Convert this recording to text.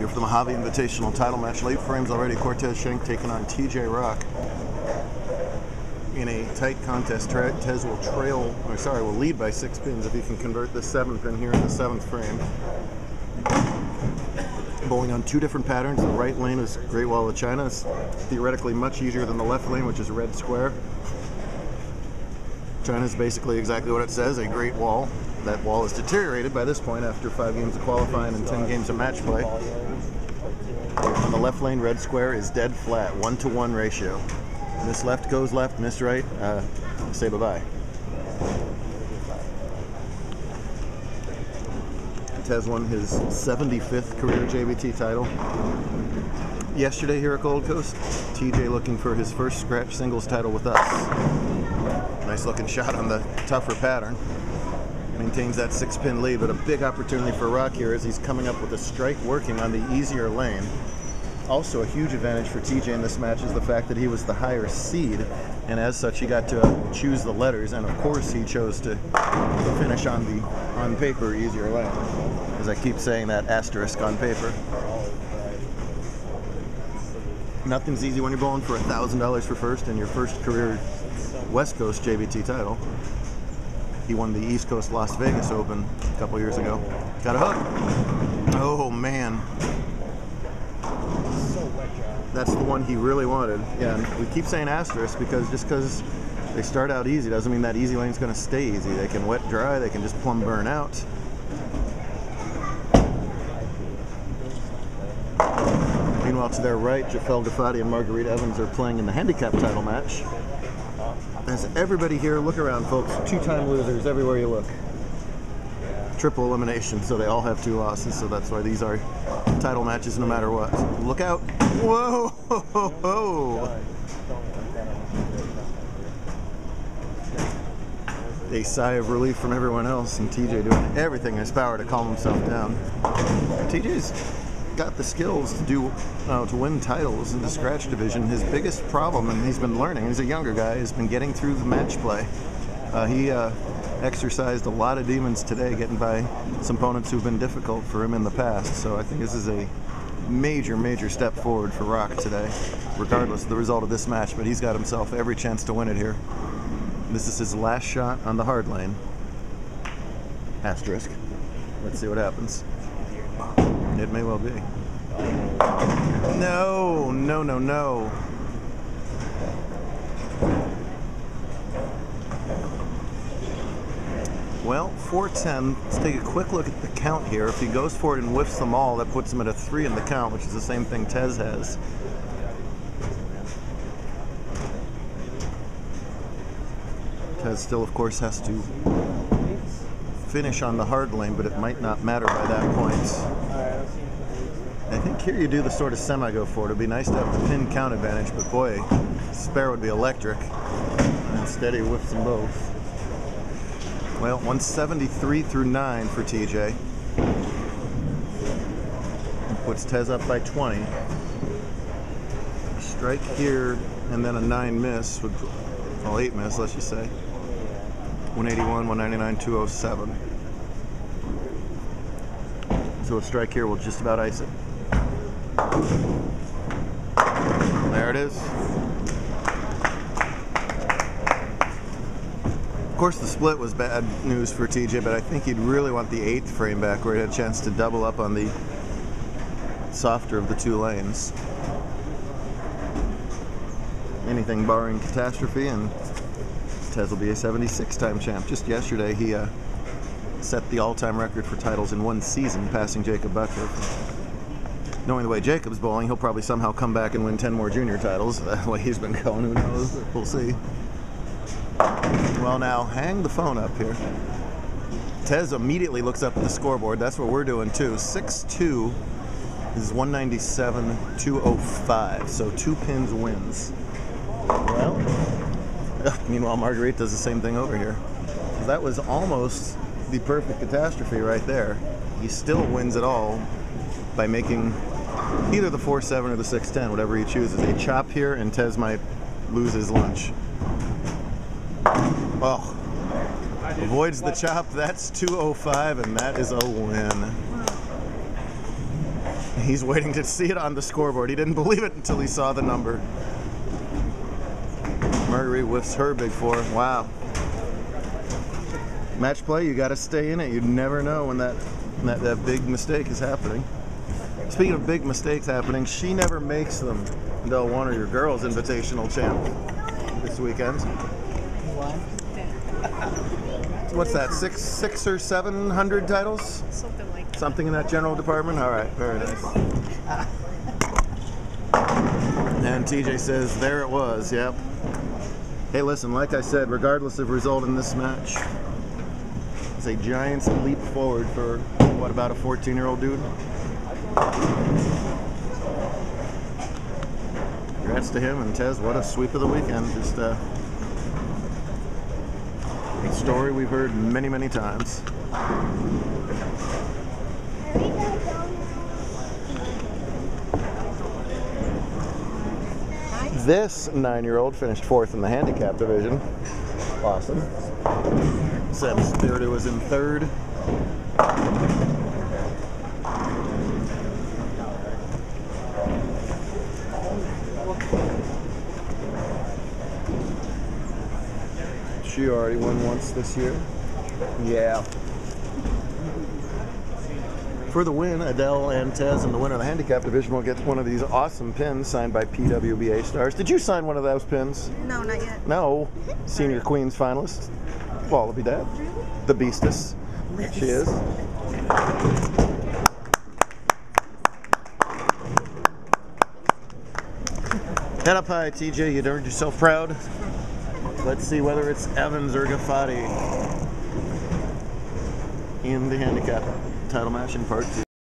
Here for the Mojave Invitational title match. Late frames already. Cortez Schenk taking on TJ Rock. In a tight contest, Tez will lead by 6 pins if he can convert the 7th pin here in the 7th frame. Bowling on 2 different patterns. The right lane is Great Wall of China. It's theoretically much easier than the left lane, which is red square. China is basically exactly what it says, a great wall. That wall is deteriorated by this point after 5 games of qualifying and 10 games of match play. On the left lane, red square is dead flat, 1-to-1 ratio. Miss left goes left, miss right, say bye-bye. Tez won his 75th career JBT title. Yesterday here at Gold Coast, TJ looking for his first scratch singles title with us. Nice looking shot on the tougher pattern. Maintains that 6-pin lead, but a big opportunity for Rock here as he's coming up with a strike working on the easier lane. Also a huge advantage for TJ in this match is the fact that he was the higher seed, and as such he got to choose the letters, and of course he chose to finish on the on paper easier lane. As I keep saying that, asterisk on paper. Nothing's easy when you're bowling for $1,000 for first and your first career West Coast JBT title. He won the East Coast Las Vegas Open a couple years ago. Got a hook. Oh man. That's the one he really wanted. Yeah, and we keep saying asterisk because just because they start out easy doesn't mean that easy lane's going to stay easy. They can wet dry, they can just plumb burn out. Meanwhile, to their right, Jafel Gafati and Marguerite Evans are playing in the handicap title match. As everybody here, look around folks, 2-time losers everywhere you look. Triple elimination, so they all have 2 losses, so that's why these are title matches no matter what. Look out. Whoa! Ho, ho. A sigh of relief from everyone else, and TJ doing everything in his power to calm himself down. TJ's got the skills to do to win titles in the scratch division. His biggest problem, and he's been learning, he's a younger guy, has been getting through the match play. He exercised a lot of demons today, getting by some opponents who've been difficult for him in the past. So I think this is a major step forward for Rock today, regardless of the result of this match. But he's got himself every chance to win it here. This is his last shot on the hard lane. Asterisk. Let's see what happens. It may well be. No. Well, 410. Let's take a quick look at the count here. If he goes for it and whiffs them all, that puts him at a 3 in the count, which is the same thing Tez has. Tez still, of course, has to finish on the hard lane, but it might not matter by that point. I think here you do the sort of semi-go for it. It'd be nice to have the pin count advantage, but boy, spare would be electric. And instead he whiffs them both. Well, 173 through 9 for TJ. Puts Tez up by 20. Strike here, and then a 9 miss, would, well, 8 miss, let's just say. 181, 199, 207. So a strike here will just about ice it. There it is. Of course, the split was bad news for TJ, but I think he'd really want the 8th frame back where he had a chance to double up on the softer of the 2 lanes. Anything barring catastrophe, and Tez will be a 76-time champ. Just yesterday, he set the all-time record for titles in 1 season, passing Jacob Butler. Knowing the way Jacob's bowling, he'll probably somehow come back and win 10 more junior titles. The way he's been going, who knows? We'll see. Well, now, hang the phone up here. Tez immediately looks up at the scoreboard. That's what we're doing, too. 6-2 is 197, 205. So 2 pins wins. Well, meanwhile, Marguerite does the same thing over here. That was almost the perfect catastrophe right there. He still wins it all by making either the 4-7 or the 6-10, whatever he chooses. A chop here, and Tez might lose his lunch. Oh, avoids the chop. That's 205, and that is a win. He's waiting to see it on the scoreboard. He didn't believe it until he saw the number. Marguerite whiffs her big four. Wow. Match play, you got to stay in it. You never know when that big mistake is happening. Speaking of big mistakes happening, she never makes them. Del Warner, your girls' invitational champ this weekend. What's that? Six or 700 titles? Something like that. Something in that general department? All right, very nice. And TJ says, there it was, yep. Hey, listen, like I said, regardless of result in this match, it's a giant leap forward for, what, about a 14-year-old dude? Congrats to him, and Tez, what a sweep of the weekend. Just a story we've heard many, many times. This 9-year-old finished 4th in the handicap division. Awesome. Sam Stewart was in 3rd. She already won once this year. Yeah. For the win, Adele and Tez and the winner of the handicap division will get one of these awesome pins signed by PWBA stars. Did you sign one of those pins? No, not yet. No. Senior Queens finalist. Wallaby Dad. The Beastess. She is. Head up high, TJ. You earned yourself proud. Let's see whether it's Evans or Gafati in the handicap title match in part 2.